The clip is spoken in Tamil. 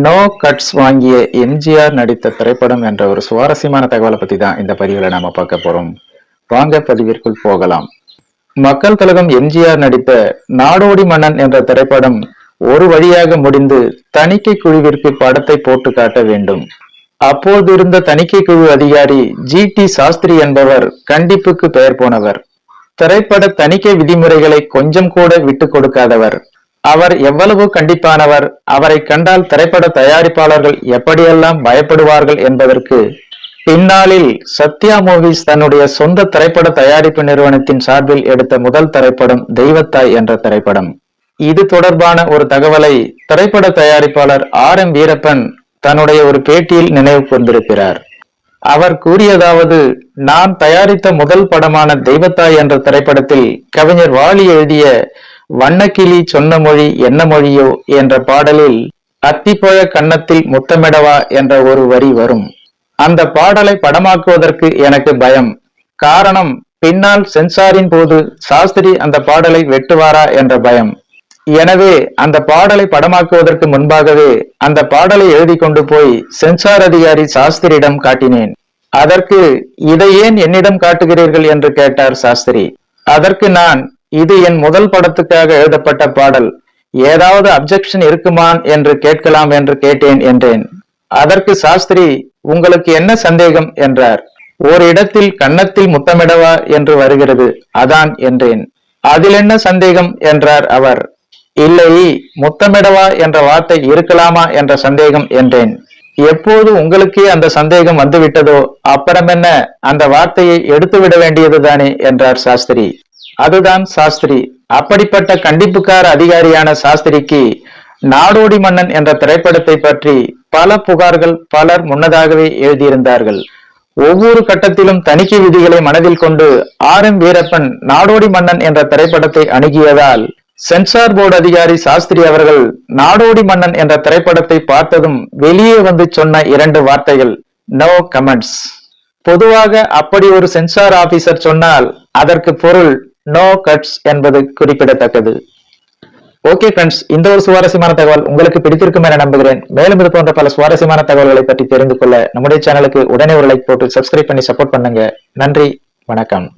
நோ கட்ஸ் வாங்கிய எம்ஜிஆர் நடித்த திரைப்படம் என்ற ஒரு சுவாரஸ்யமான தகவலை பத்தி தான் இந்த பதிவுல நாம பார்க்க போறோம். வாங்க பதிவிற்குள் போகலாம். மக்கள் திலகம் எம்ஜிஆர் நடித்த நாடோடி மன்னன் என்ற திரைப்படம் ஒரு வழியாக முடிந்து தணிக்கை குழுவிற்கு படத்தை போட்டு காட்ட வேண்டும். அப்போது இருந்த தணிக்கை குழு அதிகாரி GT சாஸ்திரி என்பவர் கண்டிப்புக்கு பெயர் போனவர். திரைப்பட தணிக்கை விதிமுறைகளை கொஞ்சம் கூட விட்டு கொடுக்காதவர். அவர் எவ்வளவு கண்டிப்பானவர், அவரை கண்டால் திரைப்பட தயாரிப்பாளர்கள் எப்படியெல்லாம் பயப்படுவார்கள் என்பதற்கு பின்னாளில் சத்யா மூவிஸ் தன்னுடைய சொந்த திரைப்பட தயாரிப்பு நிறுவனத்தின் சார்பில் எடுத்த முதல் திரைப்படம் தெய்வத்தாய் என்ற திரைப்படம். இது தொடர்பான ஒரு தகவலை திரைப்பட தயாரிப்பாளர் RM வீரப்பன் தன்னுடைய ஒரு பேட்டியில் நினைவு கூர்ந்திருக்கிறார். அவர் கூறியதாவது, நான் தயாரித்த முதல் படமான தெய்வத்தாய் என்ற திரைப்படத்தில் கவிஞர் வாலி எழுதிய வண்ணக்கிளி சொன்ன மொழி என்ன மொழியோ என்ற பாடலில் அத்திப்போய கன்னத்தில் முத்தமிடவா என்ற ஒரு வரி வரும். அந்த பாடலை படமாக்குவதற்கு எனக்கு பயம். காரணம், பின்னால் சென்சாரின் போது சாஸ்திரி அந்த பாடலை வெட்டுவாரா என்ற பயம். எனவே அந்த பாடலை படமாக்குவதற்கு முன்பாகவே அந்த பாடலை எழுதி கொண்டு போய் சென்சார் அதிகாரி சாஸ்திரியிடம் காட்டினேன். அதற்கு இதை ஏன் என்னிடம் காட்டுகிறீர்கள் என்று கேட்டார் சாஸ்திரி. அதற்கு நான், இது என் முதல் படத்துக்காக எழுதப்பட்ட பாடல், ஏதாவது அப்ஜெக்ஷன் இருக்குமான் என்று கேட்கலாம் என்று கேட்டேன் என்றேன். அதற்கு சாஸ்திரி, உங்களுக்கு என்ன சந்தேகம் என்றார். ஒரு இடத்தில் கன்னத்தில் முத்தமிடவா என்று வருகிறது, அதான் என்றேன். அதில் என்ன சந்தேகம் என்றார் அவர். இல்லை, முத்தமிடவா என்ற வார்த்தை இருக்கலாமா என்ற சந்தேகம் என்றேன். எப்போது உங்களுக்கே அந்த சந்தேகம் வந்துவிட்டதோ அப்புறம் என்ன, அந்த வார்த்தையை எடுத்து விட வேண்டியதுதானே என்றார் சாஸ்திரி. அதுதான் சாஸ்திரி. அப்படிப்பட்ட கண்டிப்புக்கார அதிகாரியான சாஸ்திரிக்கு நாடோடி மன்னன் என்ற திரைப்படத்தை பற்றி பல புகார்கள் பலர் முன்னதாகவே எழுதியிருந்தார்கள். ஒவ்வொரு கட்டத்திலும் தணிக்கை விதிகளை மனதில் கொண்டு RM வீரப்பன் நாடோடி மன்னன் என்ற திரைப்படத்தை அணுகியதால் சென்சார் போர்டு அதிகாரி சாஸ்திரி அவர்கள் நாடோடி மன்னன் என்ற திரைப்படத்தை பார்த்ததும் வெளியே வந்து சொன்ன 2 வார்த்தைகள், நோ கமெண்ட்ஸ். பொதுவாக அப்படி ஒரு சென்சார் ஆபீசர் சொன்னால் அதற்கு பொருள் நோ கட்ஸ் என்பது குறிப்பிடத்தக்கது. ஓகே ஃப்ரெண்ட்ஸ், இந்த ஒரு சுவாரஸ்யமான தகவல் உங்களுக்கு பிடித்திருக்கும் என நம்புகிறேன். மேலும் இது போன்ற பல சுவாரஸ்யமான தகவல்களை பற்றி தெரிந்து கொள்ள நம்முடைய சேனலுக்கு உடனே ஒரு லைக் போட்டு சப்ஸ்கிரைப் பண்ணி சப்போர்ட் பண்ணுங்க. நன்றி, வணக்கம்.